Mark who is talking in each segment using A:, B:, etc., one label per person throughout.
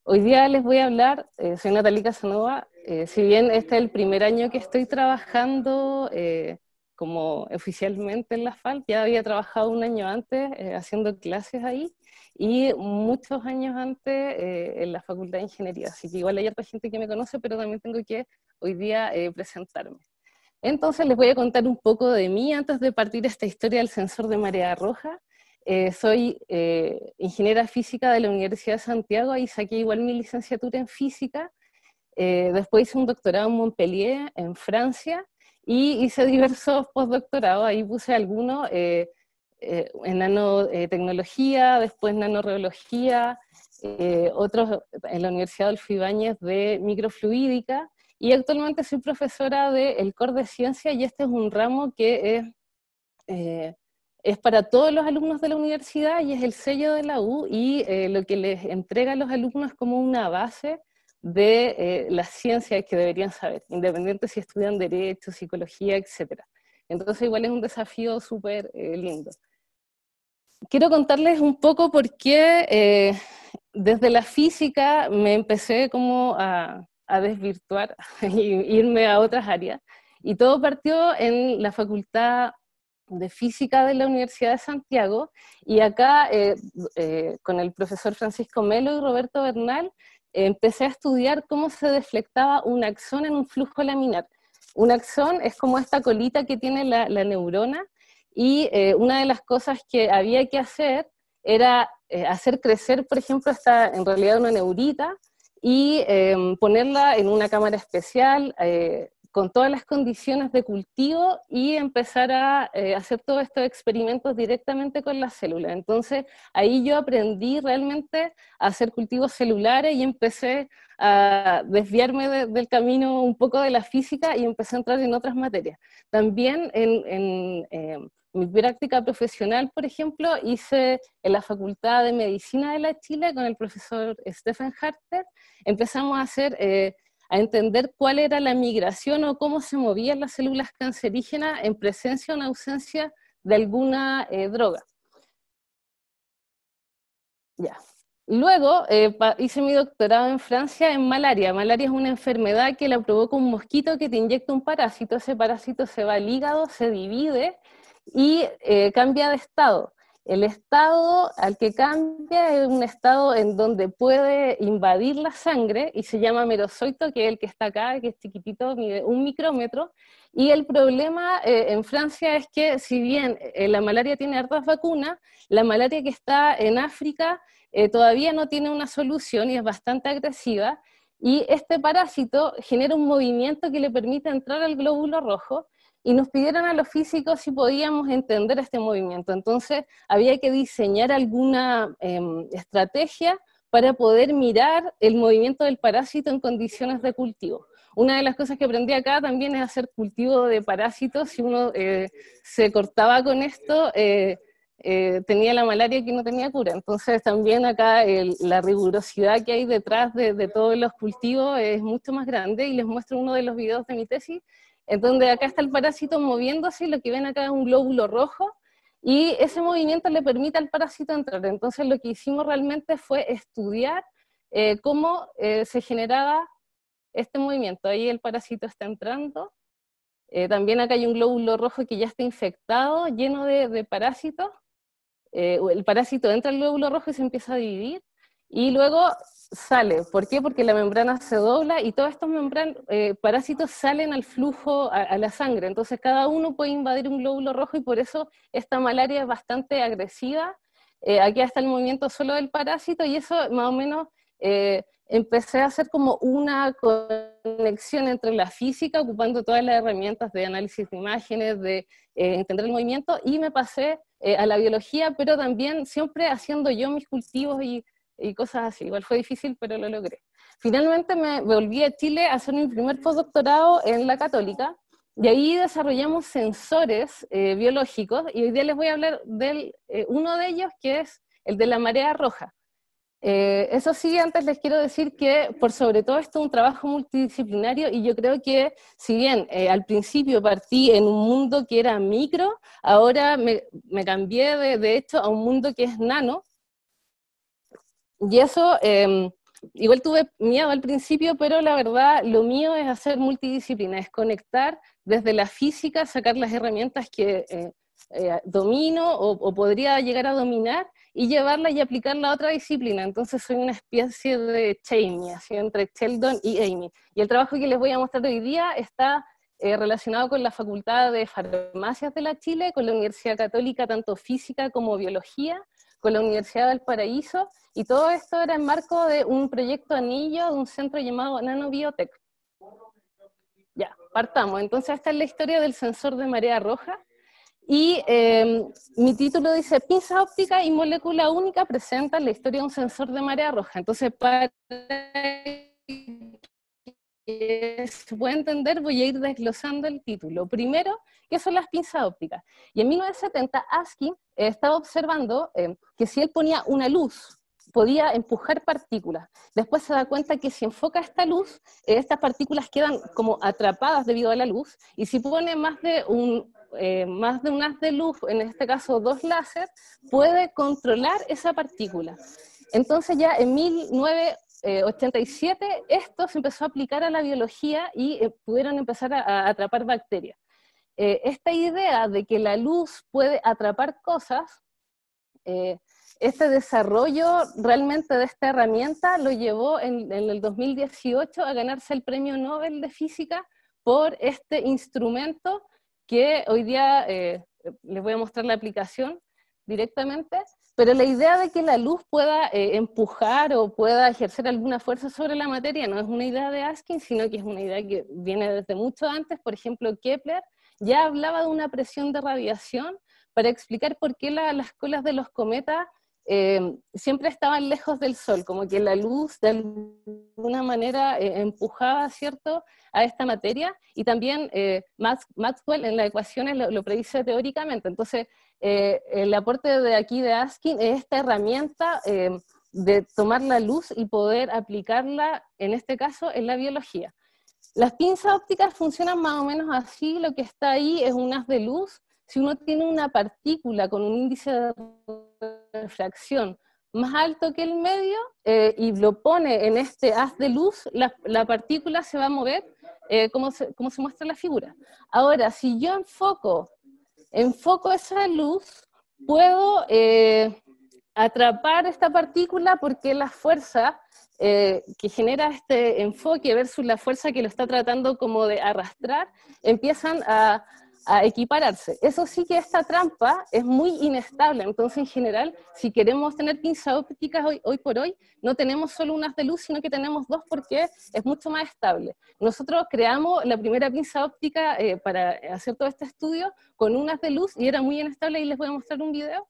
A: Hoy día les voy a hablar, soy Natalie Casanova, si bien este es el primer año que estoy trabajando como oficialmente en la FAL, ya había trabajado un año antes haciendo clases ahí y muchos años antes en la Facultad de Ingeniería, así que igual hay otra gente que me conoce, pero también tengo que hoy día presentarme. Entonces les voy a contar un poco de mí antes de partir esta historia del sensor de marea roja. Soy ingeniera física de la Universidad de Santiago, ahí saqué igual mi licenciatura en física. Después hice un doctorado en Montpellier, en Francia, y hice diversos postdoctorados, ahí puse algunos en nanotecnología, después nanorreología, otros en la Universidad Adolfo Ibáñez de microfluídica, y actualmente soy profesora del Core de Ciencia, y este es un ramo que eh, es para todos los alumnos de la universidad y es el sello de la U, y lo que les entrega a los alumnos es como una base de las ciencias que deberían saber, independiente si estudian Derecho, Psicología, etc. Entonces igual es un desafío súper lindo. Quiero contarles un poco por qué desde la física me empecé como a desvirtuar y irme a otras áreas. Y todo partió en la Facultad de Física de la Universidad de Santiago, y acá con el profesor Francisco Melo y Roberto Bernal empecé a estudiar cómo se deflectaba un axón en un flujo laminar. Un axón es como esta colita que tiene la neurona, y una de las cosas que había que hacer era hacer crecer, por ejemplo, esta en realidad una neurita, y ponerla en una cámara especial, con todas las condiciones de cultivo, y empezar a hacer todos estos experimentos directamente con las células. Entonces ahí yo aprendí realmente a hacer cultivos celulares y empecé a desviarme del camino un poco de la física y empecé a entrar en otras materias. También en mi práctica profesional, por ejemplo, hice en la Facultad de Medicina de la Chile con el profesor Stephen Harter. Empezamos a entender cuál era la migración o cómo se movían las células cancerígenas en presencia o en ausencia de alguna droga. Ya. Luego hice mi doctorado en Francia en malaria. Malaria es una enfermedad que la provoca un mosquito que te inyecta un parásito. Ese parásito se va al hígado, se divide y cambia de estado. El estado al que cambia es un estado en donde puede invadir la sangre y se llama merozoito, que es el que está acá, que es chiquitito, mide 1 micrómetro. Y el problema en Francia es que si bien la malaria tiene hartas vacunas, la malaria que está en África todavía no tiene una solución y es bastante agresiva, y este parásito genera un movimiento que le permite entrar al glóbulo rojo, y nos pidieron a los físicos si podíamos entender este movimiento. Entonces había que diseñar alguna estrategia para poder mirar el movimiento del parásito en condiciones de cultivo. Una de las cosas que aprendí acá también es hacer cultivo de parásitos. Si uno se cortaba con esto, tenía la malaria que no tenía cura. Entonces también acá la rigurosidad que hay detrás de todos los cultivos es mucho más grande, y les muestro uno de los videos de mi tesis, en donde acá está el parásito moviéndose, y lo que ven acá es un glóbulo rojo, y ese movimiento le permite al parásito entrar. Entonces lo que hicimos realmente fue estudiar cómo se generaba este movimiento. Ahí el parásito está entrando. También acá hay un glóbulo rojo que ya está infectado, lleno de parásitos. El parásito entra al glóbulo rojo y se empieza a dividir, y luego sale. ¿Por qué? Porque la membrana se dobla y todos estos parásitos salen al flujo, a la sangre. Entonces cada uno puede invadir un glóbulo rojo, y por eso esta malaria es bastante agresiva. Aquí está el movimiento solo del parásito, y eso más o menos empecé a hacer como una conexión entre la física, ocupando todas las herramientas de análisis de imágenes, de entender el movimiento, y me pasé a la biología, pero también siempre haciendo yo mis cultivos y cosas así. Igual fue difícil, pero lo logré. Finalmente me volví a Chile a hacer mi primer postdoctorado en la Católica, y ahí desarrollamos sensores biológicos, y hoy día les voy a hablar de uno de ellos, que es el de la marea roja. Eso sí, antes les quiero decir que por sobre todo esto es un trabajo multidisciplinario, y yo creo que si bien al principio partí en un mundo que era micro, ahora me cambié de hecho a un mundo que es nano, Y eso, igual tuve miedo al principio, pero la verdad lo mío es hacer multidisciplina, es conectar desde la física, sacar las herramientas que domino o podría llegar a dominar y llevarla y aplicarla a otra disciplina. Entonces soy una especie de Cheney, así entre Sheldon y Amy. Y el trabajo que les voy a mostrar hoy día está relacionado con la Facultad de Farmacias de la Chile, con la Universidad Católica, tanto física como biología, con la Universidad del Paraíso, y todo esto era en marco de un proyecto anillo de un centro llamado Nanobiotech. Ya, partamos. Entonces esta es la historia del sensor de marea roja, y mi título dice, pinza óptica y molécula única presentan la historia de un sensor de marea roja. Entonces, para que se pueda entender, voy a ir desglosando el título. Primero, ¿qué son las pinzas ópticas? Y en 1970, Askin estaba observando que si él ponía una luz, podía empujar partículas. Después se da cuenta que si enfoca esta luz, estas partículas quedan como atrapadas debido a la luz, y si pone más de un haz de luz, en este caso 2 láser, puede controlar esa partícula. Entonces ya en 1987 esto se empezó a aplicar a la biología y pudieron empezar a atrapar bacterias. Esta idea de que la luz puede atrapar cosas, este desarrollo realmente de esta herramienta lo llevó en el 2018 a ganarse el Premio Nobel de Física por este instrumento que hoy día les voy a mostrar la aplicación directamente, pero la idea de que la luz pueda empujar o pueda ejercer alguna fuerza sobre la materia no es una idea de Askin, sino que es una idea que viene desde mucho antes. Por ejemplo, Kepler ya hablaba de una presión de radiación para explicar por qué las colas de los cometas siempre estaban lejos del Sol, como que la luz de alguna manera empujaba, ¿cierto?, a esta materia, y también Maxwell en las ecuaciones lo predice teóricamente. Entonces, el aporte de aquí de Askin es esta herramienta de tomar la luz y poder aplicarla, en este caso, en la biología. Las pinzas ópticas funcionan más o menos así, lo que está ahí es un haz de luz. Si uno tiene una partícula con un índice de refracción más alto que el medio y lo pone en este haz de luz, la partícula se va a mover como se muestra en la figura. Ahora, si yo enfoco esa luz, puedo atrapar esta partícula porque la fuerza que genera este enfoque versus la fuerza que lo está tratando como de arrastrar, empiezan a equipararse. Eso sí que esta trampa es muy inestable, entonces en general, si queremos tener pinzas ópticas hoy por hoy, no tenemos solo un haz de luz, sino que tenemos 2 porque es mucho más estable. Nosotros creamos la primera pinza óptica para hacer todo este estudio con un haz de luz y era muy inestable, y les voy a mostrar un video.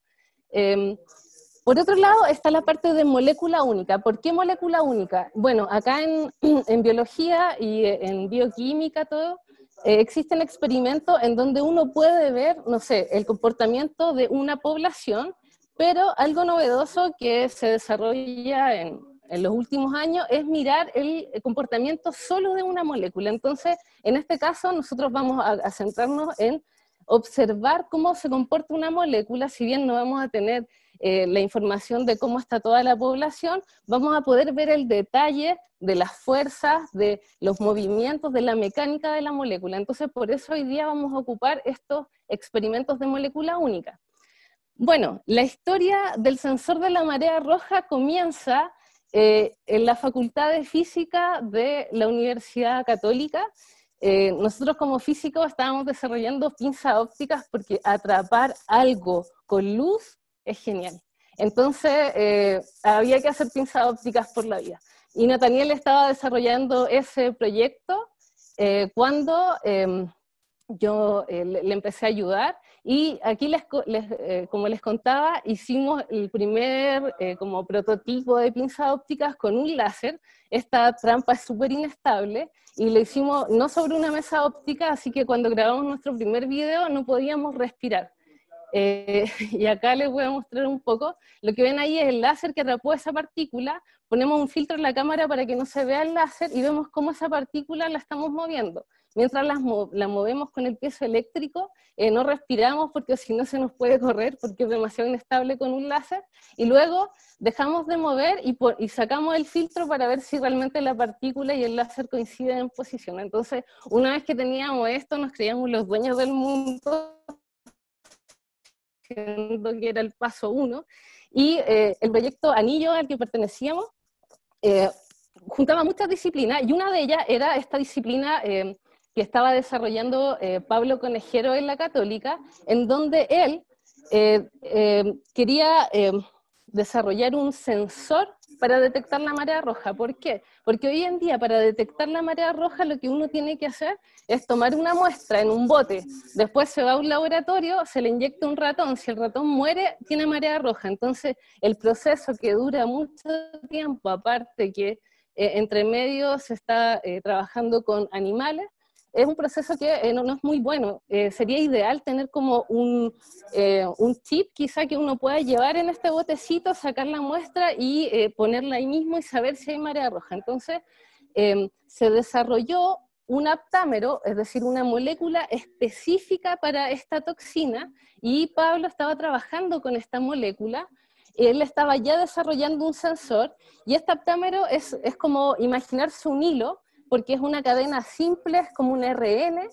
A: Por otro lado está la parte de molécula única. ¿Por qué molécula única? Bueno, acá en biología y en bioquímica todo, existen experimentos en donde uno puede ver, no sé, el comportamiento de una población, pero algo novedoso que se desarrolla en los últimos años es mirar el comportamiento solo de una molécula. Entonces, en este caso, nosotros vamos a centrarnos en observar cómo se comporta una molécula. Si bien no vamos a tener la información de cómo está toda la población, vamos a poder ver el detalle de las fuerzas, de los movimientos, de la mecánica de la molécula. Entonces, por eso hoy día vamos a ocupar estos experimentos de molécula única. Bueno, la historia del sensor de la marea roja comienza en la Facultad de Física de la Universidad Católica. Nosotros como físicos estábamos desarrollando pinzas ópticas porque atrapar algo con luz es genial. Entonces había que hacer pinzas ópticas por la vida. Y Nathaniel estaba desarrollando ese proyecto cuando yo le empecé a ayudar, y aquí como les contaba, hicimos el primer como prototipo de pinzas ópticas con un láser. Esta trampa es súper inestable y lo hicimos no sobre una mesa óptica, así que cuando grabamos nuestro primer video no podíamos respirar. Y acá les voy a mostrar un poco. Lo que ven ahí es el láser que atrapó esa partícula. Ponemos un filtro en la cámara para que no se vea el láser y vemos cómo esa partícula la estamos moviendo. mientras la movemos con el peso eléctrico, no respiramos porque si no se nos puede correr porque es demasiado inestable con un láser, y luego dejamos de mover y sacamos el filtro para ver si realmente la partícula y el láser coinciden en posición. Entonces, una vez que teníamos esto, nos creíamos los dueños del mundo, que era el paso 1, y el proyecto Anillo al que pertenecíamos juntaba muchas disciplinas, y una de ellas era esta disciplina que estaba desarrollando Pablo Conejero en la Católica, en donde él quería desarrollar un sensor para detectar la marea roja. ¿Por qué? Porque hoy en día para detectar la marea roja lo que uno tiene que hacer es tomar una muestra en un bote, después se va a un laboratorio, se le inyecta un ratón, si el ratón muere tiene marea roja. Entonces el proceso que dura mucho tiempo, aparte que entre medio se está trabajando con animales, es un proceso que no es muy bueno. Sería ideal tener como un chip quizá que uno pueda llevar en este botecito, sacar la muestra y ponerla ahí mismo y saber si hay marea roja. Entonces se desarrolló un aptámero, es decir, una molécula específica para esta toxina, y Pablo estaba trabajando con esta molécula. Él estaba ya desarrollando un sensor, y este aptámero es como imaginarse un hilo, porque es una cadena simple, es como un RN,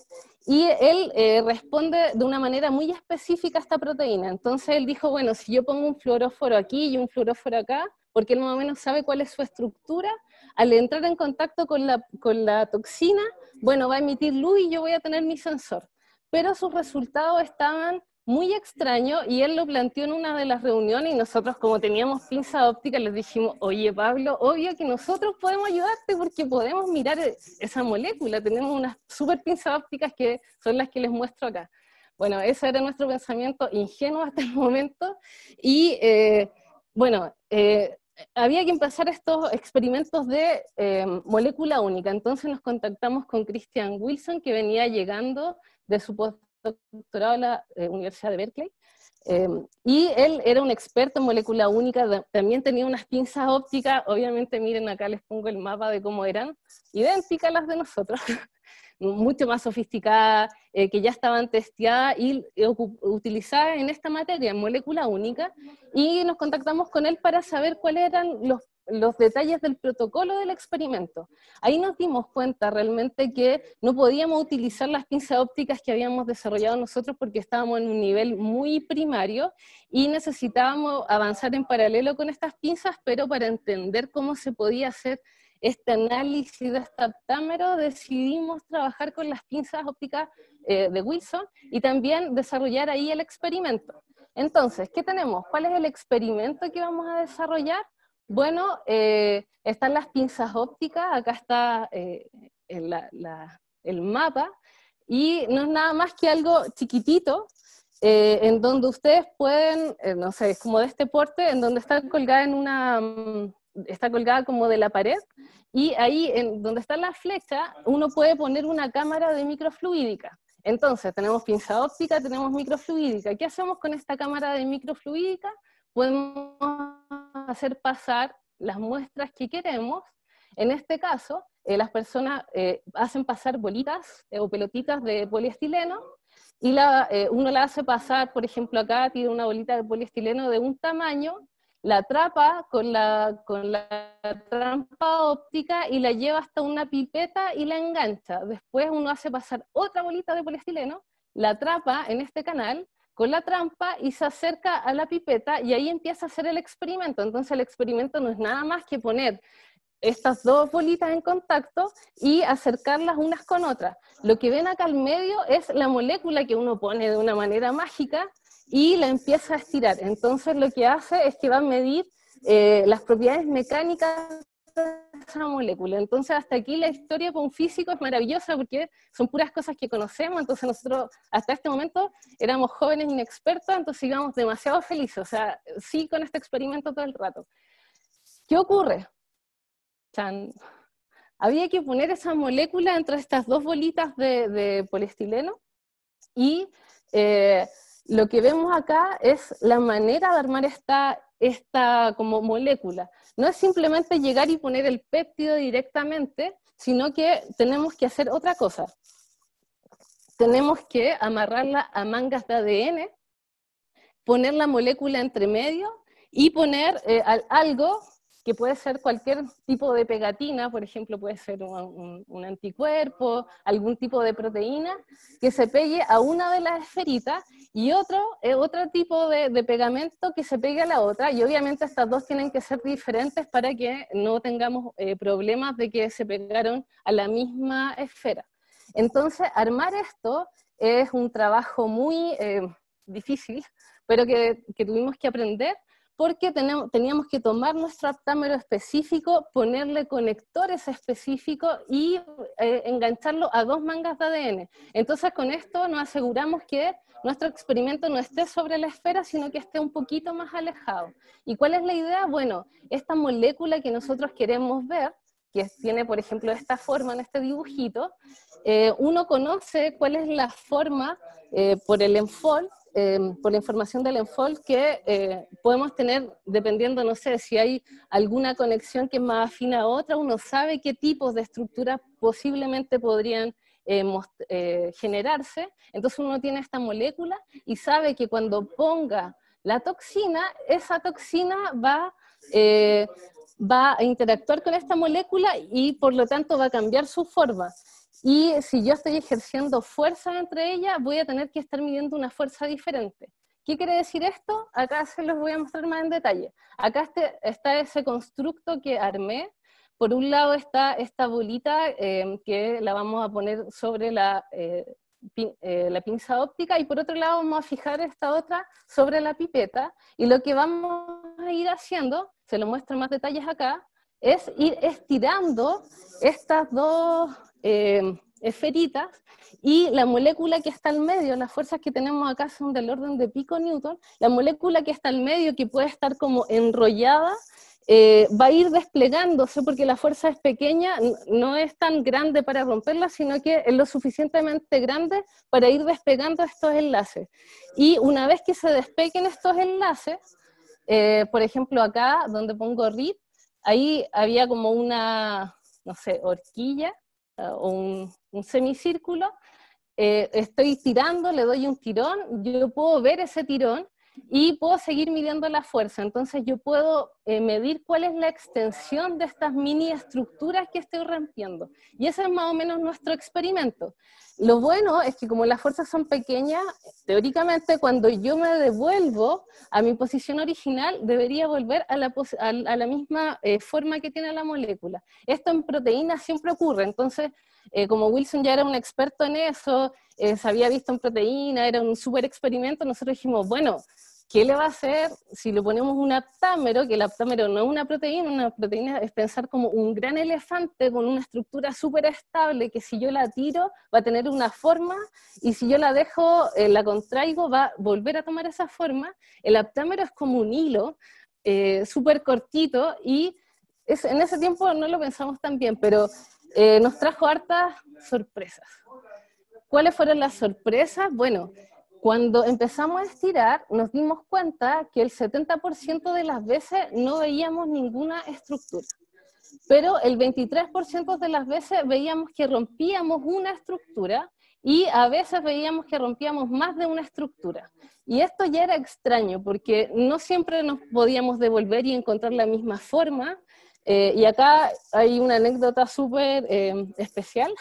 A: y él responde de una manera muy específica a esta proteína. Entonces él dijo, bueno, si yo pongo un fluoróforo aquí y un fluoróforo acá, porque él más o menos sabe cuál es su estructura, al entrar en contacto con la toxina, bueno, va a emitir luz y yo voy a tener mi sensor. Pero sus resultados estaban muy extraños, y él lo planteó en una de las reuniones, y nosotros, como teníamos pinza óptica, les dijimos, oye Pablo, obvio que nosotros podemos ayudarte porque podemos mirar esa molécula, tenemos unas super pinzas ópticas que son las que les muestro acá. Bueno, ese era nuestro pensamiento ingenuo hasta el momento, y bueno, había que empezar estos experimentos de molécula única. Entonces nos contactamos con Christian Wilson, que venía llegando de su postdoctorado en la Universidad de Berkeley, y él era un experto en molécula única, también tenía unas pinzas ópticas, obviamente miren acá les pongo el mapa de cómo eran, idénticas a las de nosotros, mucho más sofisticadas, que ya estaban testeadas y utilizadas en esta materia, en molécula única, y nos contactamos con él para saber cuáles eran los detalles del protocolo del experimento. Ahí nos dimos cuenta realmente que no podíamos utilizar las pinzas ópticas que habíamos desarrollado nosotros porque estábamos en un nivel muy primario y necesitábamos avanzar en paralelo con estas pinzas, pero para entender cómo se podía hacer este análisis de este aptámero decidimos trabajar con las pinzas ópticas de Wilson y también desarrollar ahí el experimento. Entonces, ¿qué tenemos? ¿Cuál es el experimento que vamos a desarrollar? Bueno, están las pinzas ópticas, acá está el mapa, y no es nada más que algo chiquitito, en donde ustedes pueden, no sé, es como de este porte, en donde está colgada está colgada como de la pared, y ahí, en donde está la flecha, uno puede poner una cámara de microfluídica. Entonces, tenemos pinza óptica, tenemos microfluídica. ¿Qué hacemos con esta cámara de microfluídica? Podemos hacer pasar las muestras que queremos. En este caso, las personas hacen pasar bolitas o pelotitas de poliestileno, y uno la hace pasar, por ejemplo acá tiene una bolita de poliestileno de un tamaño, la atrapa con la trampa óptica y la lleva hasta una pipeta y la engancha. Después uno hace pasar otra bolita de poliestileno, la atrapa en este canal con la trampa y se acerca a la pipeta, y ahí empieza a hacer el experimento. Entonces el experimento no es nada más que poner estas dos bolitas en contacto y acercarlas unas con otras. Lo que ven acá al medio es la molécula que uno pone de una manera mágica y la empieza a estirar. Entonces lo que hace es que va a medir las propiedades mecánicas de esa molécula. Entonces hasta aquí la historia con un físico es maravillosa porque son puras cosas que conocemos. Entonces nosotros hasta este momento éramos jóvenes inexpertos, entonces íbamos demasiado felices, o sea, sí, con este experimento todo el rato. ¿Qué ocurre? Había que poner esa molécula entre estas dos bolitas de poliestileno, y lo que vemos acá es la manera de armar esta como molécula. No es simplemente llegar y poner el péptido directamente, sino que tenemos que hacer otra cosa. tenemos que amarrarla a mangas de ADN, poner la molécula entre medio y poner algo que puede ser cualquier tipo de pegatina, por ejemplo, puede ser un anticuerpo, algún tipo de proteína, que se pegue a una de las esferitas, y otro tipo de pegamento que se pegue a la otra, y obviamente estas dos tienen que ser diferentes para que no tengamos problemas de que se pegaron a la misma esfera. Entonces, armar esto es un trabajo muy difícil, pero que tuvimos que aprender, porque teníamos que tomar nuestro aptámero específico, ponerle conectores específicos y engancharlo a 2 mangas de ADN. Entonces con esto nos aseguramos que nuestro experimento no esté sobre la esfera, sino que esté un poquito más alejado. ¿Y cuál es la idea? Bueno, esta molécula que nosotros queremos ver, que tiene por ejemplo esta forma en este dibujito, uno conoce cuál es la forma por el ENFOLD, por la información del ENFOLD que podemos tener, dependiendo, no sé, si hay alguna conexión que es más afina a otra, uno sabe qué tipos de estructuras posiblemente podrían generarse. Entonces uno tiene esta molécula y sabe que cuando ponga la toxina, esa toxina va a interactuar con esta molécula y por lo tanto va a cambiar su forma. Y si yo estoy ejerciendo fuerza entre ellas, voy a tener que estar midiendo una fuerza diferente. ¿Qué quiere decir esto? Acá se los voy a mostrar más en detalle. Acá está ese constructo que armé. Por un lado está esta bolita que la vamos a poner sobre la pinza óptica, y por otro lado vamos a fijar esta otra sobre la pipeta, y lo que vamos a ir haciendo, se lo muestro en más detalles acá, es ir estirando estas dos esferitas, y la molécula que está al medio, las fuerzas que tenemos acá son del orden de piconewton, la molécula que está al medio, que puede estar como enrollada, va a ir desplegándose porque la fuerza es pequeña, no es tan grande para romperla, sino que es lo suficientemente grande para ir despegando estos enlaces. Y una vez que se despeguen estos enlaces, por ejemplo acá donde pongo RIP, ahí había como una, no sé, horquilla o un semicírculo, estoy tirando, le doy un tirón, yo puedo ver ese tirón y puedo seguir midiendo la fuerza. Entonces yo puedo medir cuál es la extensión de estas mini estructuras que estoy rompiendo. Y ese es más o menos nuestro experimento. Lo bueno es que como las fuerzas son pequeñas, teóricamente cuando yo me devuelvo a mi posición original, debería volver a la misma forma que tiene la molécula. Esto en proteínas siempre ocurre, entonces como Wilson ya era un experto en eso, se había visto en proteína, era un súper experimento, nosotros dijimos, bueno, ¿qué le va a hacer si le ponemos un aptámero? Que el aptámero no es una proteína es pensar como un gran elefante con una estructura súper estable, que si yo la tiro va a tener una forma, y si yo la dejo, la contraigo, va a volver a tomar esa forma. El aptámero es como un hilo súper cortito, y en ese tiempo no lo pensamos tan bien, pero nos trajo hartas sorpresas. ¿Cuáles fueron las sorpresas? Bueno, cuando empezamos a estirar, nos dimos cuenta que el 70% de las veces no veíamos ninguna estructura, pero el 23% de las veces veíamos que rompíamos una estructura, y a veces veíamos que rompíamos más de una estructura. Y esto ya era extraño, porque no siempre nos podíamos devolver y encontrar la misma forma, y acá hay una anécdota súper especial.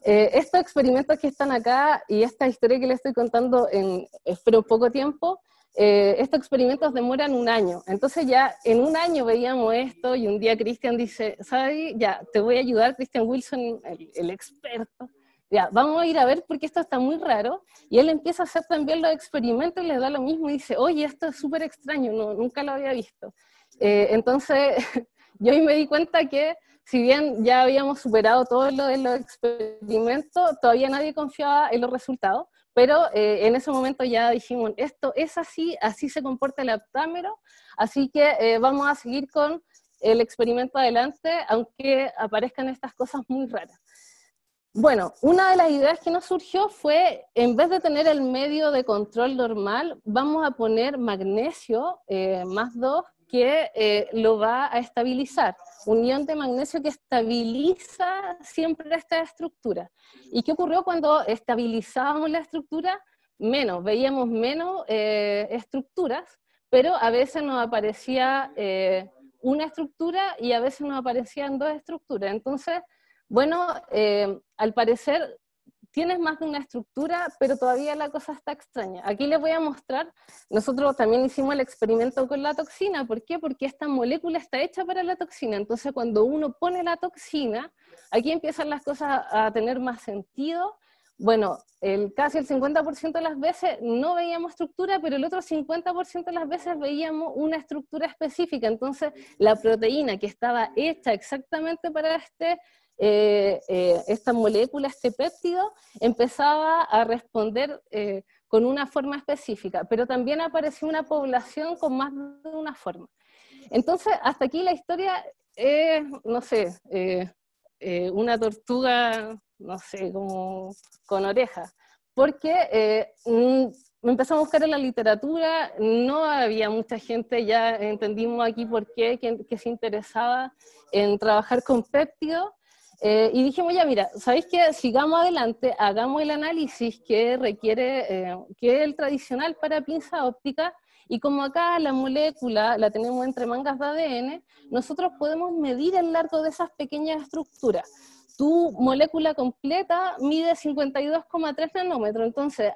A: Estos experimentos que están acá y esta historia que les estoy contando en, espero, poco tiempo, estos experimentos demoran 1 año. Entonces ya en 1 año veíamos esto, y un día Christian dice, ¿sabes? Ya, te voy a ayudar, Christian Wilson, el experto. Ya, vamos a ir a ver porque esto está muy raro. Y él empieza a hacer también los experimentos y les da lo mismo y dice, oye, esto es súper extraño, no, nunca lo había visto. Entonces yo ahí me di cuenta que si bien ya habíamos superado todo lo de los experimentos, todavía nadie confiaba en los resultados, pero en ese momento ya dijimos, esto es así, así se comporta el aptámero, así que vamos a seguir con el experimento adelante, aunque aparezcan estas cosas muy raras. Bueno, una de las ideas que nos surgió fue, en vez de tener el medio de control normal, vamos a poner magnesio más 2, que lo va a estabilizar. Un ion de magnesio que estabiliza siempre esta estructura. ¿Y qué ocurrió cuando estabilizábamos la estructura? Veíamos menos estructuras, pero a veces nos aparecía una estructura y a veces nos aparecían dos estructuras. Entonces, bueno, al parecer tienes más de una estructura, pero todavía la cosa está extraña. Aquí les voy a mostrar, nosotros también hicimos el experimento con la toxina. ¿Por qué? Porque esta molécula está hecha para la toxina. Entonces, cuando uno pone la toxina, aquí empiezan las cosas a tener más sentido. Bueno, casi el 50% de las veces no veíamos estructura, pero el otro 50% de las veces veíamos una estructura específica. Entonces, la proteína que estaba hecha exactamente para esta molécula, este péptido, empezaba a responder con una forma específica, pero también apareció una población con más de una forma. Entonces, hasta aquí la historia es, no sé, una tortuga, no sé, como con orejas, porque empezamos a buscar en la literatura, no había mucha gente, ya entendimos aquí por qué, que se interesaba en trabajar con péptidos, y dijimos, ya mira, ¿sabéis qué? Sigamos adelante, hagamos el análisis que requiere, que es el tradicional para pinza óptica, y como acá la molécula la tenemos entre mangas de ADN, nosotros podemos medir el largo de esas pequeñas estructuras. Tu molécula completa mide 52,3 nanómetros, entonces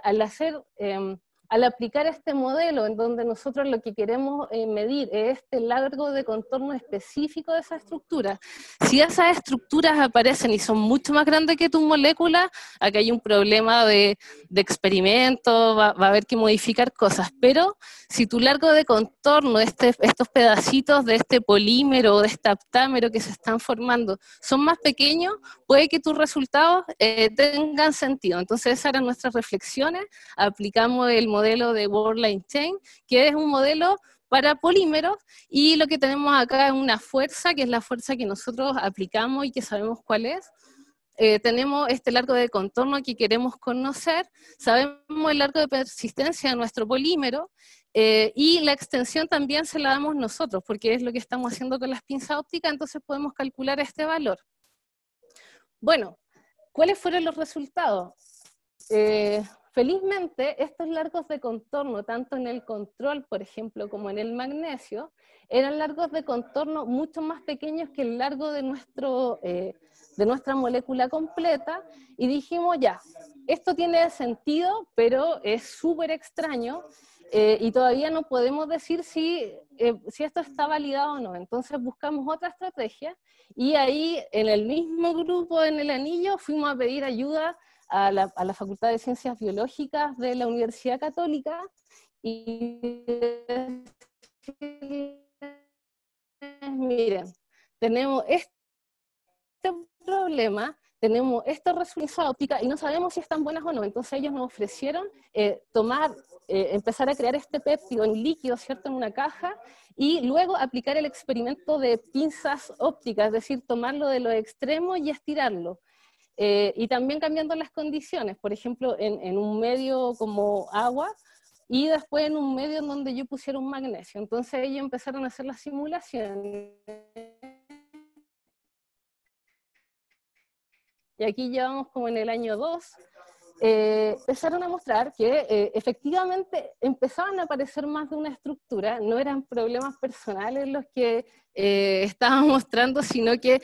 A: al aplicar este modelo en donde nosotros lo que queremos medir es este largo de contorno específico de esa estructura, si esas estructuras aparecen y son mucho más grandes que tu molécula, acá hay un problema de experimento, va a haber que modificar cosas, pero si tu largo de contorno, estos pedacitos de este polímero o de este aptámero que se están formando son más pequeños, puede que tus resultados tengan sentido. Entonces esas eran nuestras reflexiones, aplicamos el modelo de World Line Chain, que es un modelo para polímeros, y lo que tenemos acá es una fuerza, que es la fuerza que nosotros aplicamos y que sabemos cuál es. Tenemos este largo de contorno que queremos conocer, sabemos el largo de persistencia de nuestro polímero, y la extensión también se la damos nosotros, porque es lo que estamos haciendo con las pinzas ópticas, entonces podemos calcular este valor. Bueno, ¿cuáles fueron los resultados? Felizmente, estos largos de contorno, tanto en el control, por ejemplo, como en el magnesio, eran largos de contorno mucho más pequeños que el largo de nuestra molécula completa, y dijimos, ya, esto tiene sentido, pero es súper extraño, y todavía no podemos decir si esto está validado o no. Entonces buscamos otra estrategia, y ahí en el mismo grupo, en el anillo, fuimos a pedir ayuda a la Facultad de Ciencias Biológicas de la Universidad Católica, y miren, tenemos este problema, tenemos estos resultados óptica y no sabemos si están buenas o no. Entonces ellos nos ofrecieron empezar a crear este péptido en líquido, ¿cierto?, en una caja, y luego aplicar el experimento de pinzas ópticas, es decir, tomarlo de los extremos y estirarlo. Y también cambiando las condiciones, por ejemplo, en un medio como agua, y después en un medio en donde yo pusiera un magnesio. Entonces ellos empezaron a hacer las simulaciones. Y aquí llevamos como en el año 2, empezaron a mostrar que efectivamente empezaban a aparecer más de una estructura, no eran problemas personales los que estaban mostrando, sino que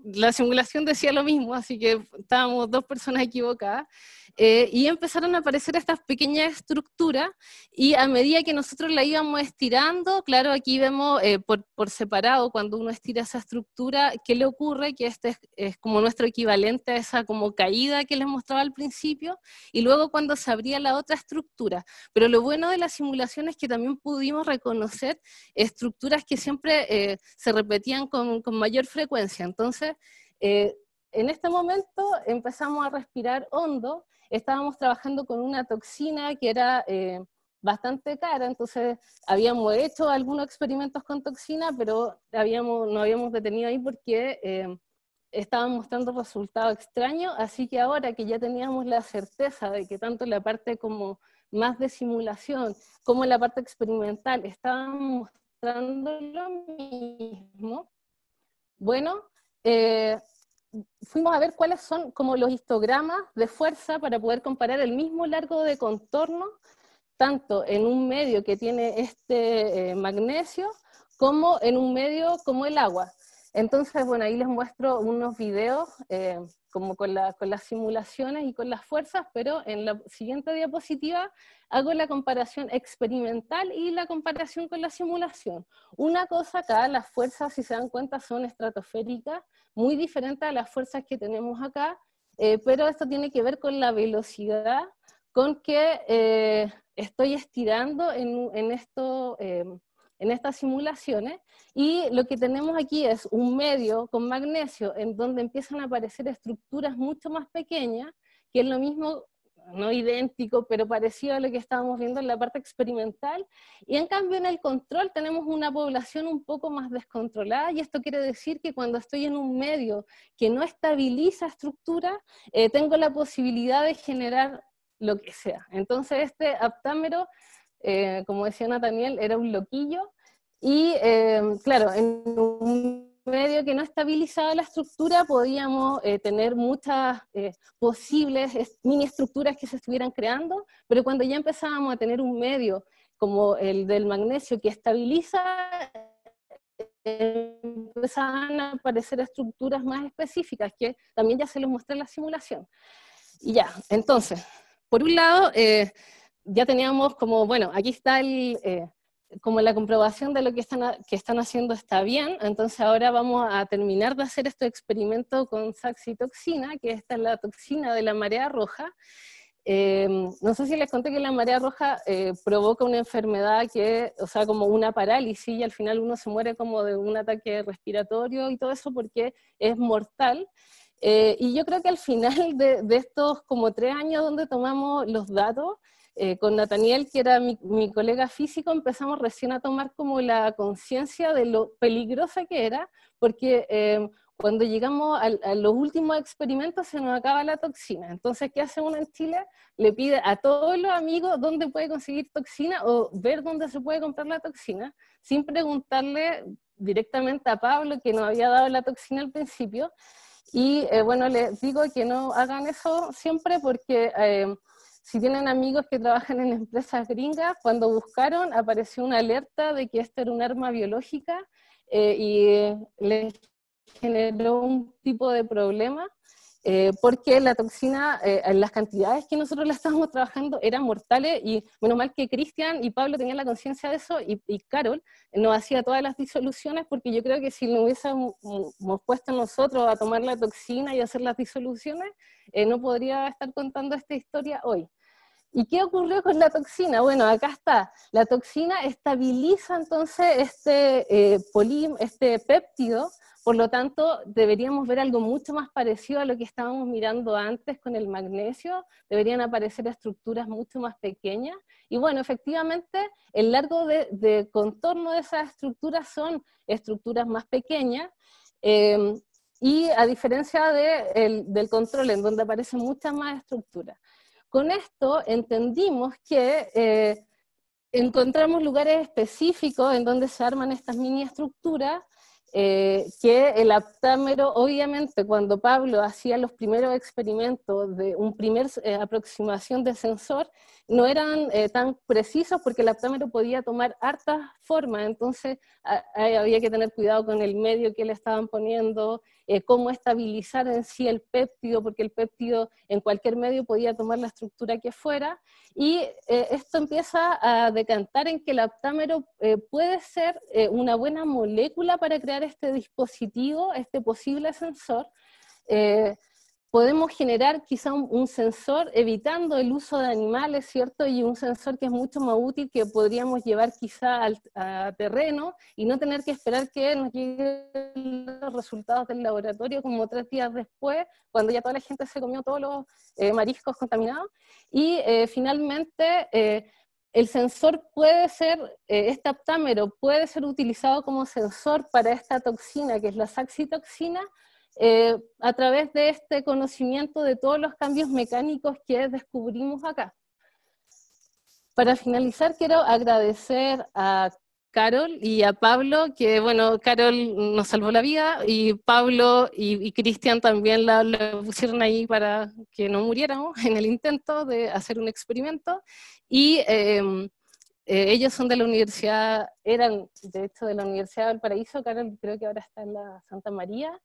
A: la simulación decía lo mismo, así que estábamos dos personas equivocadas, y empezaron a aparecer estas pequeñas estructuras, y a medida que nosotros la íbamos estirando, claro, aquí vemos por separado, cuando uno estira esa estructura, ¿qué le ocurre? Que este es como nuestro equivalente a esa como caída que les mostraba al principio, y luego cuando se abría la otra estructura. Pero lo bueno de la simulación es que también pudimos reconocer estructuras que siempre se repetían con mayor frecuencia. Entonces, en este momento empezamos a respirar hondo, estábamos trabajando con una toxina que era bastante cara, entonces habíamos hecho algunos experimentos con toxina, pero no habíamos detenido ahí porque estaban mostrando resultados extraños, así que ahora que ya teníamos la certeza de que tanto la parte como más de simulación, como la parte experimental, estaban mostrando lo mismo. Bueno, fuimos a ver cuáles son como los histogramas de fuerza para poder comparar el mismo largo de contorno, tanto en un medio que tiene este magnesio, como en un medio como el agua. Entonces, bueno, ahí les muestro unos videos como con las simulaciones y con las fuerzas, pero en la siguiente diapositiva hago la comparación experimental y la comparación con la simulación. Una cosa acá, las fuerzas, si se dan cuenta, son estratosféricas, muy diferentes a las fuerzas que tenemos acá, pero esto tiene que ver con la velocidad con que estoy estirando en estas simulaciones, y lo que tenemos aquí es un medio con magnesio en donde empiezan a aparecer estructuras mucho más pequeñas, que es lo mismo, no idéntico, pero parecido a lo que estábamos viendo en la parte experimental, y en cambio en el control tenemos una población un poco más descontrolada, y esto quiere decir que cuando estoy en un medio que no estabiliza estructuras, tengo la posibilidad de generar lo que sea. Entonces este aptámero, como decía Nathaniel, era un loquillo, y claro, en un medio que no estabilizaba la estructura podíamos tener muchas posibles mini estructuras que se estuvieran creando, pero cuando ya empezábamos a tener un medio como el del magnesio que estabiliza, empezaban a aparecer estructuras más específicas que también ya se los mostré en la simulación. Y ya, entonces, por un lado, ya teníamos como, bueno, aquí está como la comprobación de lo que están haciendo está bien, entonces ahora vamos a terminar de hacer este experimento con saxitoxina, que esta es la toxina de la marea roja. No sé si les conté que la marea roja provoca una enfermedad que, o sea, como una parálisis, y al final uno se muere como de un ataque respiratorio y todo eso porque es mortal. Y yo creo que al final de estos como 3 años donde tomamos los datos, con Nathaniel, que era mi colega físico, empezamos recién a tomar como la conciencia de lo peligrosa que era, porque cuando llegamos a los últimos experimentos se nos acaba la toxina. Entonces, ¿qué hace uno en Chile? Le pide a todos los amigos dónde puede conseguir toxina o ver dónde se puede comprar la toxina, sin preguntarle directamente a Pablo, que nos había dado la toxina al principio. Y bueno, les digo que no hagan eso siempre porque si tienen amigos que trabajan en empresas gringas, cuando buscaron apareció una alerta de que esto era un arma biológica y les generó un tipo de problema porque la toxina, en las cantidades que nosotros la estábamos trabajando eran mortales, y menos mal que Cristian y Pablo tenían la conciencia de eso, y Carol nos hacía todas las disoluciones, porque yo creo que si nos hubiésemos puesto nosotros a tomar la toxina y hacer las disoluciones, no podría estar contando esta historia hoy. ¿Y qué ocurrió con la toxina? Bueno, acá está. La toxina estabiliza entonces este péptido, por lo tanto deberíamos ver algo mucho más parecido a lo que estábamos mirando antes con el magnesio, deberían aparecer estructuras mucho más pequeñas, y bueno, efectivamente el largo de contorno de esas estructuras son estructuras más pequeñas, y a diferencia del control, en donde aparecen muchas más estructuras. Con esto entendimos que encontramos lugares específicos en donde se arman estas mini estructuras, que el aptámero, obviamente, cuando Pablo hacía los primeros experimentos de un primer aproximación de sensor, no eran tan precisos porque el aptámero podía tomar hartas formas, entonces había que tener cuidado con el medio que le estaban poniendo, cómo estabilizar en sí el péptido, porque el péptido en cualquier medio podía tomar la estructura que fuera, y esto empieza a decantar en que el aptámero puede ser una buena molécula para crear este dispositivo, este posible sensor. Podemos generar quizá un sensor evitando el uso de animales, ¿cierto? Y un sensor que es mucho más útil, que podríamos llevar quizá a terreno y no tener que esperar que nos lleguen los resultados del laboratorio como 3 días después, cuando ya toda la gente se comió todos los mariscos contaminados. Y finalmente, el sensor puede ser, este aptámero puede ser utilizado como sensor para esta toxina, que es la saxitoxina, a través de este conocimiento de todos los cambios mecánicos que descubrimos acá. Para finalizar, quiero agradecer a Carol, y a Pablo, que bueno, Carol nos salvó la vida, y Pablo y Cristian también la pusieron ahí para que no muriéramos en el intento de hacer un experimento, y ellos son de la universidad, eran de hecho de la Universidad de Valparaíso. Carol creo que ahora está en la Santa María,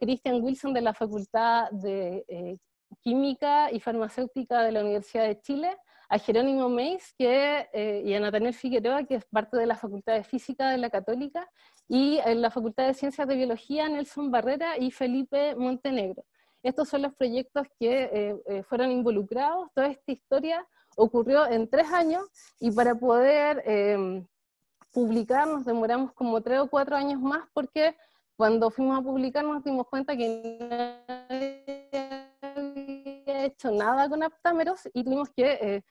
A: Christian Wilson de la Facultad de Química y Farmacéutica de la Universidad de Chile, a Jerónimo Meis y a Nathaniel Figueroa, que es parte de la Facultad de Física de la Católica, y en la Facultad de Ciencias de Biología, Nelson Barrera y Felipe Montenegro. Estos son los proyectos que fueron involucrados. Toda esta historia ocurrió en 3 años, y para poder publicar nos demoramos como 3 o 4 años más, porque cuando fuimos a publicar nos dimos cuenta que nadie había hecho nada con aptámeros, y tuvimos que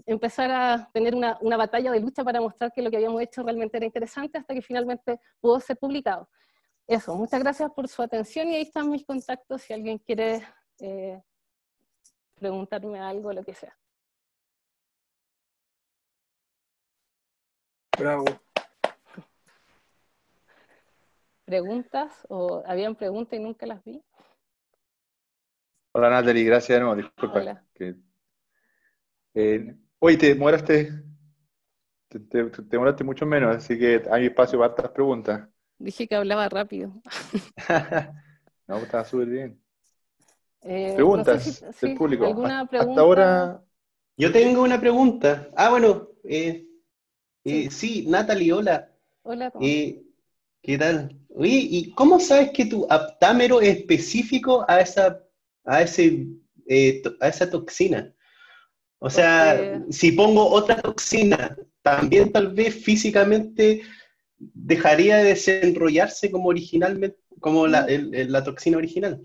A: empezar a tener una batalla de lucha para mostrar que lo que habíamos hecho realmente era interesante, hasta que finalmente pudo ser publicado. Eso, muchas gracias por su atención, y ahí están mis contactos si alguien quiere preguntarme algo, lo que sea.
B: Bravo.
A: ¿Preguntas? ¿O habían preguntas y nunca las vi?
B: Hola Natalie, gracias de nuevo, disculpa.
A: Hola.
B: Hoy te demoraste mucho menos, así que hay espacio para estas preguntas.
A: Dije que hablaba rápido.
B: No, estaba súper bien.
A: Preguntas
B: No sé si, del público.
A: ¿Alguna pregunta?
B: Hasta ahora...
C: Yo tengo una pregunta. Bueno, sí, Natalie, hola.
A: Hola, Tomás.
C: ¿Qué tal? Oye, ¿y cómo sabes que tu aptámero es específico a esa toxina? O sea, si pongo otra toxina, también tal vez físicamente dejaría de desenrollarse como originalmente, como la toxina original.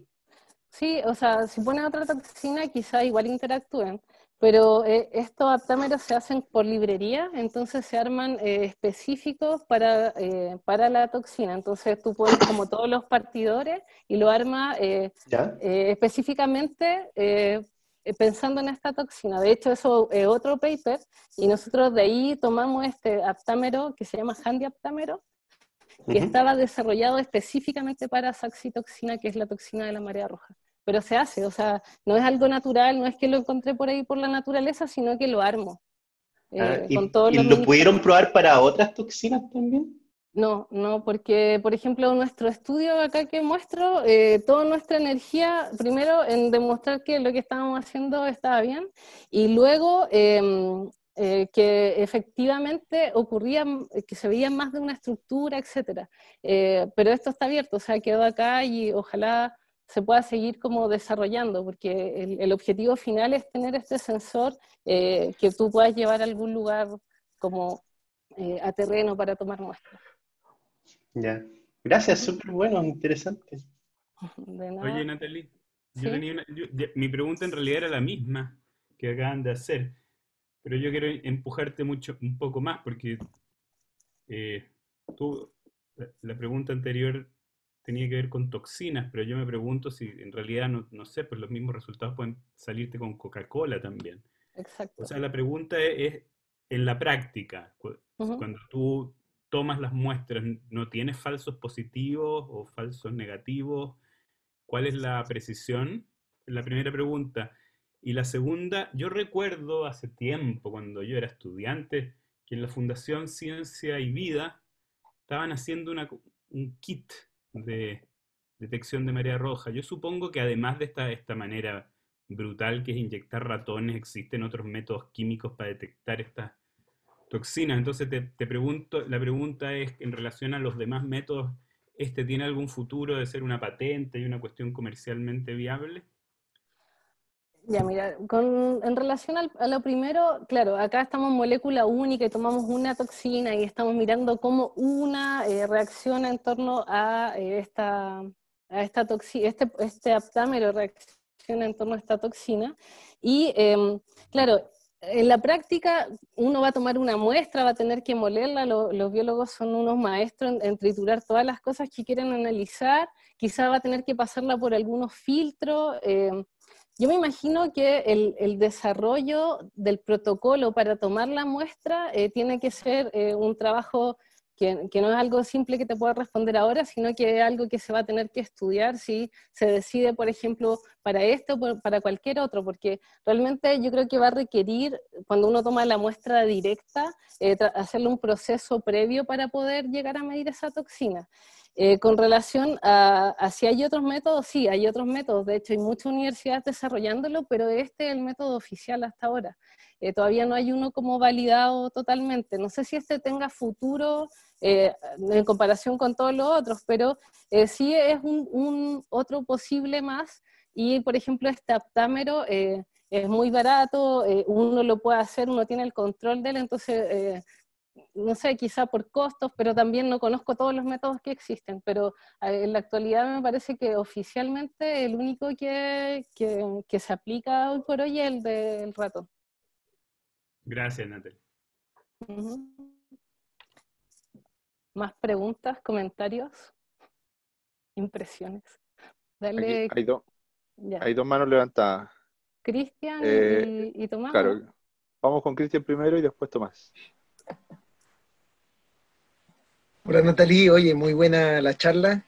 A: Sí, o sea, si pones otra toxina quizá igual interactúen, pero estos aptámeros se hacen por librería, entonces se arman específicos para la toxina. Entonces tú pones como todos los partidores y lo armas específicamente pensando en esta toxina. De hecho, eso es otro paper, y nosotros de ahí tomamos este aptámero que se llama Handy aptámero, que estaba desarrollado específicamente para saxitoxina, que es la toxina de la marea roja. Pero se hace, o sea, no es algo natural, no es que lo encontré por ahí por la naturaleza, sino que lo armo.
C: ¿Y lo pudieron probar para otras toxinas también?
A: No, porque, por ejemplo, nuestro estudio acá que muestro, toda nuestra energía, primero en demostrar que lo que estábamos haciendo estaba bien, y luego que efectivamente ocurría, que se veía más de una estructura, etc. Pero esto está abierto, o sea, quedó acá, y ojalá se pueda seguir como desarrollando, porque el objetivo final es tener este sensor que tú puedas llevar a algún lugar como a terreno para tomar muestras.
C: Ya. Gracias, súper bueno, interesante.
D: Oye, Natalie,
A: ¿Sí?
D: Mi pregunta en realidad era la misma que acaban de hacer, pero yo quiero empujarte un poco más, porque la pregunta anterior tenía que ver con toxinas, pero yo me pregunto si en realidad, no sé, pues los mismos resultados pueden salirte con Coca-Cola también.
A: Exacto.
D: O sea, la pregunta es en la práctica, cuando tú tomas las muestras, ¿no tienes falsos positivos o falsos negativos? ¿Cuál es la precisión? La primera pregunta. Y la segunda, yo recuerdo hace tiempo, cuando yo era estudiante, que en la Fundación Ciencia y Vida estaban haciendo un kit de detección de marea roja. Yo supongo que además de esta manera brutal que es inyectar ratones, existen otros métodos químicos para detectar estas toxinas. Entonces te pregunto, la pregunta es, en relación a los demás métodos, ¿tiene algún futuro de ser una patente y una cuestión comercialmente viable?
A: Ya, mira, en relación a lo primero, claro, acá estamos en molécula única y tomamos una toxina y estamos mirando cómo una reacciona en torno a esta toxina, este aptámero reacciona en torno a esta toxina. Y claro, en la práctica uno va a tomar una muestra, va a tener que molerla, los biólogos son unos maestros en triturar todas las cosas que quieren analizar, quizá va a tener que pasarla por algunos filtros. Yo me imagino que el desarrollo del protocolo para tomar la muestra tiene que ser un trabajo que no es algo simple que te pueda responder ahora, sino que es algo que se va a tener que estudiar si se decide, por ejemplo, para esto o para cualquier otro, porque realmente yo creo que va a requerir, cuando uno toma la muestra directa, hacerle un proceso previo para poder llegar a medir esa toxina. Con relación a si hay otros métodos, sí, hay otros métodos. De hecho, hay muchas universidades desarrollándolo, pero este es el método oficial hasta ahora. Todavía no hay uno como validado totalmente. No sé si este tenga futuro en comparación con todos los otros, pero sí es un otro posible más. Y, por ejemplo, este aptámero es muy barato, uno lo puede hacer, uno tiene el control de él, entonces... no sé, quizá por costos, pero también no conozco todos los métodos que existen, pero en la actualidad me parece que oficialmente el único que se aplica hoy por hoy es el del ratón.
D: Gracias, Natalie.
A: ¿Más preguntas, comentarios, impresiones? Dale.
B: Aquí hay dos manos levantadas.
A: Cristian y Tomás.
B: Claro, ¿no? Vamos con Cristian primero y después Tomás.
E: Hola Natalie, oye, muy buena la charla,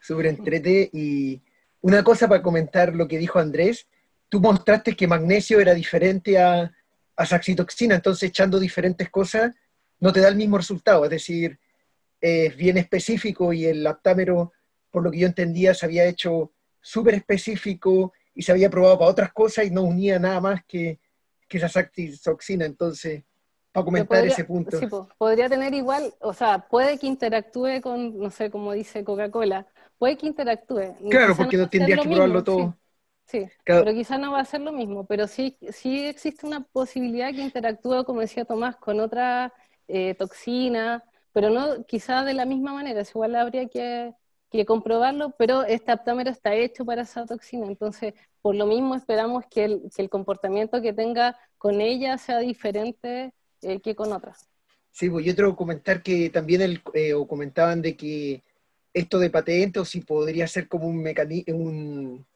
E: súper entrete. Y una cosa para comentar lo que dijo Andrés, tú mostraste que magnesio era diferente a saxitoxina, entonces echando diferentes cosas no te da el mismo resultado, es decir, es bien específico y el aptámero, por lo que yo entendía, se había hecho súper específico y se había probado para otras cosas y no unía nada más que esa saxitoxina, entonces... para comentar ese punto.
A: Sí, podría tener igual, o sea, puede que interactúe con, no sé, como dice Coca-Cola, puede que interactúe.
E: Claro, porque no tendrías que probarlo todo.
A: Sí,
E: claro.
A: Pero quizás no va a ser lo mismo, pero sí existe una posibilidad que interactúe, como decía Tomás, con otra toxina, pero no quizás de la misma manera, igual habría que comprobarlo, pero este aptámero está hecho para esa toxina, entonces por lo mismo esperamos que el comportamiento que tenga con ella sea diferente que con otras.
E: Sí, pues yo otro comentar que también o comentaban de que esto de patente o si podría ser como un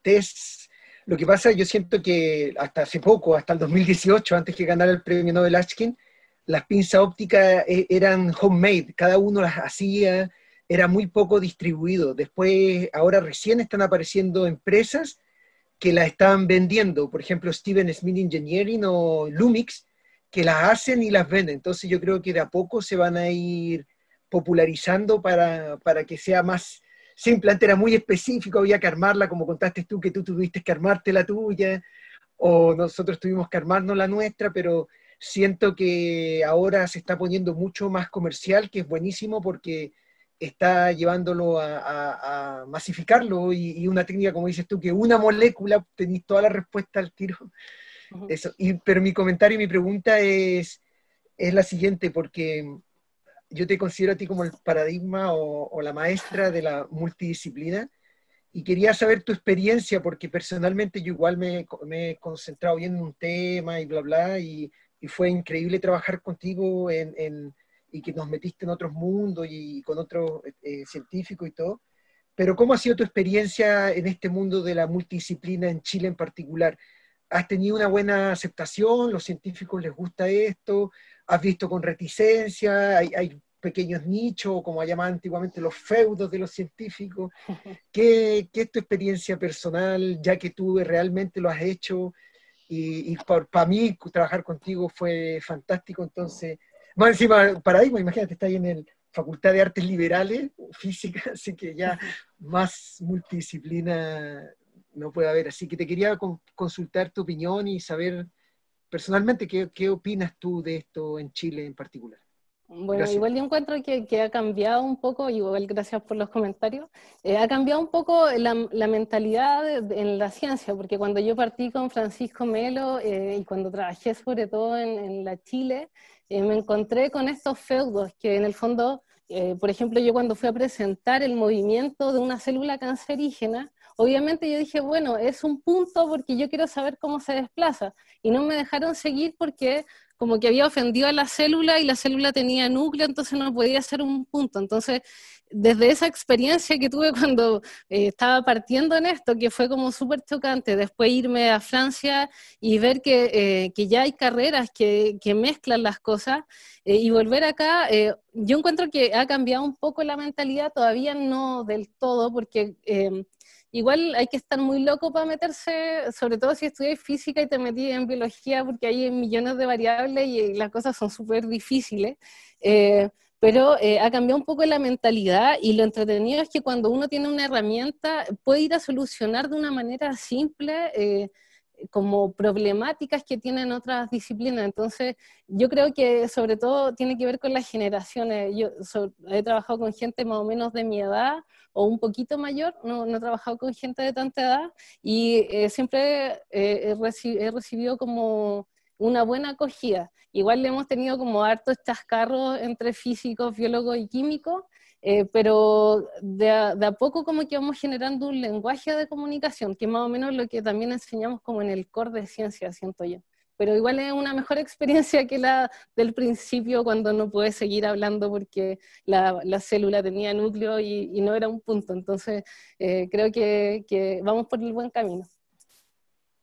E: test. Lo que pasa, yo siento que hasta hace poco, hasta el 2018, antes que ganara el premio Nobel Aitken, las pinzas ópticas eran homemade, cada uno las hacía, era muy poco distribuido. Después, ahora recién están apareciendo empresas que las están vendiendo, por ejemplo Steven Smith Engineering o Lumix, que las hacen y las venden. Entonces yo creo que de a poco se van a ir popularizando para que sea más simple. Antes era muy específico, había que armarla, como contaste tú, que tú tuviste que armarte la tuya, o nosotros tuvimos que armarnos la nuestra, pero siento que ahora se está poniendo mucho más comercial, que es buenísimo porque está llevándolo a masificarlo y una técnica, como dices tú, que una molécula tenéis toda la respuesta al tiro. Uh-huh. Eso. Pero mi comentario y mi pregunta es la siguiente, porque yo te considero a ti como el paradigma o la maestra de la multidisciplina y quería saber tu experiencia, porque personalmente yo igual me he concentrado bien en un tema y bla, bla, y fue increíble trabajar contigo y que nos metiste en otros mundos y con otros científicos y todo. Pero ¿cómo ha sido tu experiencia en este mundo de la multidisciplina en Chile en particular? ¿Has tenido una buena aceptación? ¿Los científicos les gusta esto? ¿Has visto con reticencia? ¿Hay pequeños nichos, como llamaban antiguamente los feudos de los científicos? ¿Qué es tu experiencia personal, ya que tú realmente lo has hecho? Y para mí trabajar contigo fue fantástico, entonces... Más encima, paradigma, imagínate, está ahí en el Facultad de Artes Liberales, Física, así que ya más multidisciplina no puede haber. Así que te quería consultar tu opinión y saber personalmente qué opinas tú de esto en Chile en particular.
A: Bueno, gracias. Igual yo encuentro que ha cambiado un poco, igual gracias por los comentarios, ha cambiado un poco la mentalidad en la ciencia, porque cuando yo partí con Francisco Melo y cuando trabajé sobre todo en la Chile, me encontré con estos feudos que en el fondo, por ejemplo, yo cuando fui a presentar el movimiento de una célula cancerígena, obviamente yo dije, bueno, es un punto porque yo quiero saber cómo se desplaza, y no me dejaron seguir porque como que había ofendido a la célula y la célula tenía núcleo, entonces no podía ser un punto. Entonces, desde esa experiencia que tuve cuando estaba partiendo en esto, que fue como súper chocante, después irme a Francia y ver que ya hay carreras que mezclan las cosas, y volver acá, yo encuentro que ha cambiado un poco la mentalidad, todavía no del todo, porque igual hay que estar muy loco para meterse, sobre todo si estudias física y te metí en biología, porque hay millones de variables y las cosas son súper difíciles. Pero ha cambiado un poco la mentalidad, y lo entretenido es que cuando uno tiene una herramienta puede ir a solucionar de una manera simple como problemáticas que tienen otras disciplinas. Entonces yo creo que sobre todo tiene que ver con las generaciones. Yo he trabajado con gente más o menos de mi edad o un poquito mayor, no he trabajado con gente de tanta edad, y siempre he recibido como una buena acogida. Igual le hemos tenido como hartos chascarros entre físicos, biólogos y químicos, pero de a poco como que vamos generando un lenguaje de comunicación, que es más o menos lo que también enseñamos como en el core de ciencia, siento yo. Pero igual es una mejor experiencia que la del principio, cuando no puedes seguir hablando porque la célula tenía núcleo y no era un punto. Entonces, creo que vamos por el buen camino.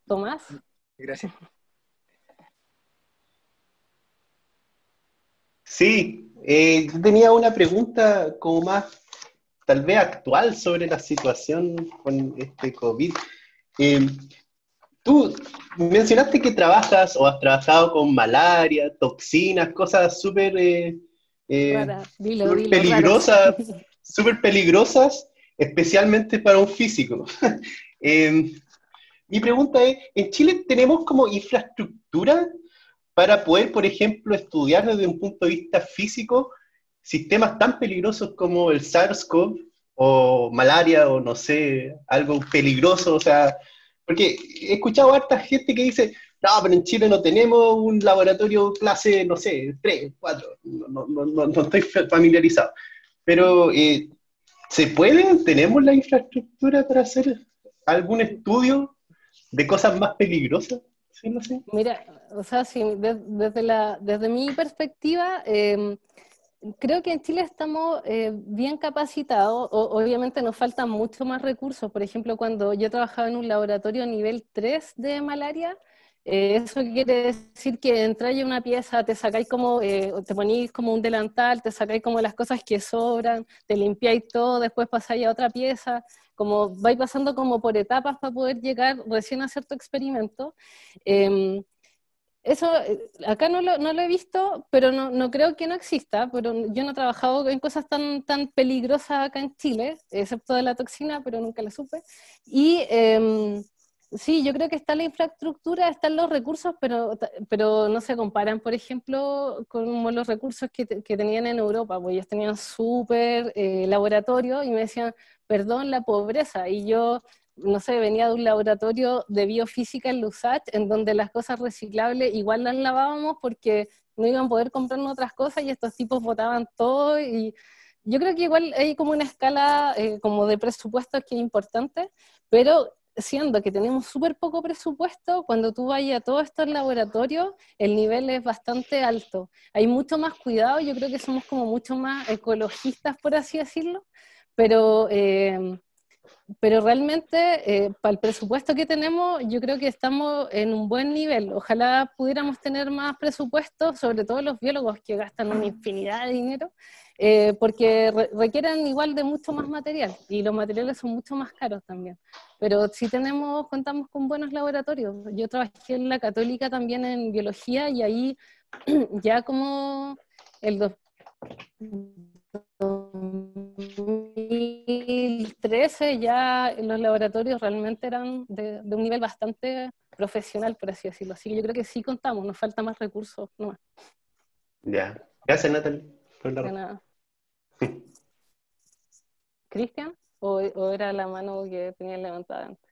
A: Tomás.
E: Gracias.
C: Sí, yo tenía una pregunta como más, tal vez actual, sobre la situación con este COVID. Tú mencionaste que trabajas o has trabajado con malaria, toxinas, cosas súper
A: Dilo,
C: peligrosas, súper peligrosas, especialmente para un físico. Mi pregunta es, ¿en Chile tenemos como infraestructura para poder, por ejemplo, estudiar desde un punto de vista físico sistemas tan peligrosos como el SARS-CoV o malaria o no sé, algo peligroso? O sea, porque he escuchado a harta gente que dice, no, pero en Chile no tenemos un laboratorio clase, no sé, 3, 4, no estoy familiarizado. Pero, ¿se puede? ¿Tenemos la infraestructura para hacer algún estudio de cosas más peligrosas? Sí, no sé.
A: Mira, o sea, sí, desde mi perspectiva, creo que en Chile estamos bien capacitados. Obviamente nos faltan mucho más recursos. Por ejemplo, cuando yo trabajaba en un laboratorio nivel 3 de malaria, eso quiere decir que entráis a una pieza, te sacáis como, te ponéis como un delantal, te sacáis como las cosas que sobran, te limpiáis todo, después pasáis a otra pieza, como vais pasando como por etapas para poder llegar recién a hacer tu experimento. Eso acá no lo he visto, pero no creo que no exista, pero yo no he trabajado en cosas tan peligrosas acá en Chile, excepto de la toxina, pero nunca la supe. Y sí, yo creo que está la infraestructura, están los recursos, pero no se comparan, por ejemplo, con los recursos que tenían en Europa, pues ellos tenían súper laboratorio y me decían, perdón, la pobreza, y yo no sé, venía de un laboratorio de biofísica en Lusach, en donde las cosas reciclables igual las lavábamos porque no iban a poder comprarnos otras cosas y estos tipos botaban todo. Y yo creo que igual hay como una escala como de presupuestos que es importante, pero siendo que tenemos súper poco presupuesto, cuando tú vayas a todos estos laboratorios, el nivel es bastante alto. Hay mucho más cuidado, yo creo que somos como mucho más ecologistas, por así decirlo, pero... pero realmente, para el presupuesto que tenemos, yo creo que estamos en un buen nivel. Ojalá pudiéramos tener más presupuesto, sobre todo los biólogos que gastan una infinidad de dinero, porque requieren igual de mucho más material, y los materiales son mucho más caros también. Pero sí contamos con buenos laboratorios. Yo trabajé en la Católica también en biología, y ahí ya como el 2013 ya los laboratorios realmente eran de un nivel bastante profesional, por así decirlo. Así que yo creo que sí contamos, nos falta más recursos. No.
C: Ya. Gracias, Natalie.
A: De nada. ¿Cristian? ¿O era la mano que tenía levantada antes?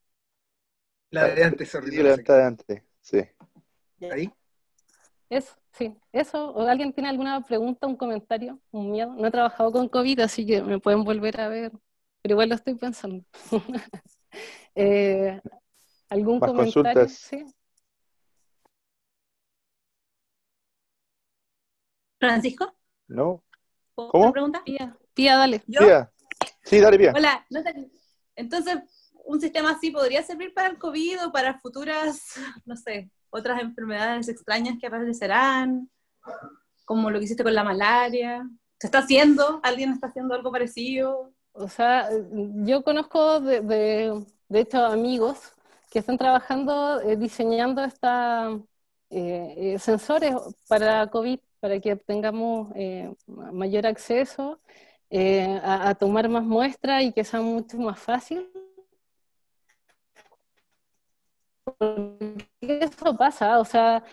E: La de antes,
B: Sí, levantada de antes, sí.
E: ¿Ahí?
A: Eso, sí, eso. ¿O alguien tiene alguna pregunta, un comentario, un miedo? No he trabajado con COVID, así que me pueden volver a ver, pero igual lo estoy pensando. ¿Algún
B: Más
A: comentario?
B: consultas.
A: Sí.
F: Francisco,
B: ¿No?
F: ¿puedo
B: ¿Cómo?
F: hacer una pregunta?
A: Pía, dale.
F: ¿Yo?
B: Pía. Sí, dale, Pía.
F: Hola, entonces, ¿un sistema así podría servir para el COVID o para futuras, no sé, otras enfermedades extrañas que aparecerán, como lo que hiciste con la malaria? ¿Se está haciendo? ¿Alguien está haciendo algo parecido?
A: O sea, yo conozco de hecho amigos que están trabajando diseñando sensores para COVID, para que tengamos mayor acceso a tomar más muestras y que sea mucho más fácil. Porque eso pasa, o sea,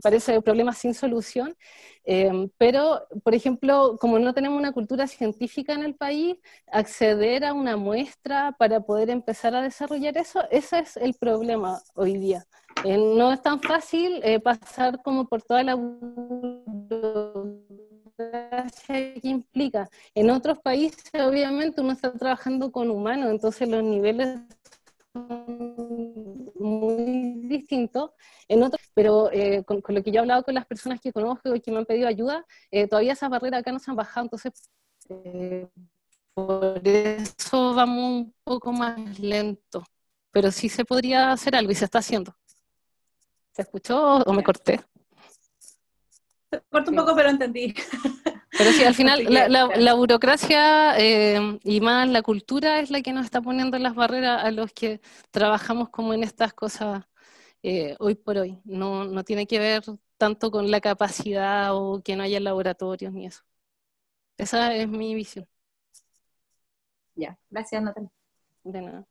A: parece problemas sin solución, pero, por ejemplo, como no tenemos una cultura científica en el país, acceder a una muestra para poder empezar a desarrollar eso, ese es el problema hoy día. No es tan fácil pasar como por toda la burocracia que implica. En otros países, obviamente, uno está trabajando con humanos, entonces los niveles muy distinto en otros, pero con lo que yo he hablado con las personas que conozco y que me han pedido ayuda, todavía esas barreras acá no se han bajado, entonces por eso vamos un poco más lento, pero sí se podría hacer algo y se está haciendo. ¿Se escuchó o me corté?
F: Se corta un poco, pero entendí.
A: Pero sí, al final
F: Así que,
A: la burocracia y más la cultura es la que nos está poniendo las barreras a los que trabajamos como en estas cosas hoy por hoy. No tiene que ver tanto con la capacidad o que no haya laboratorios ni eso. Esa es mi visión.
F: ya, gracias, Natalia.
A: De nada.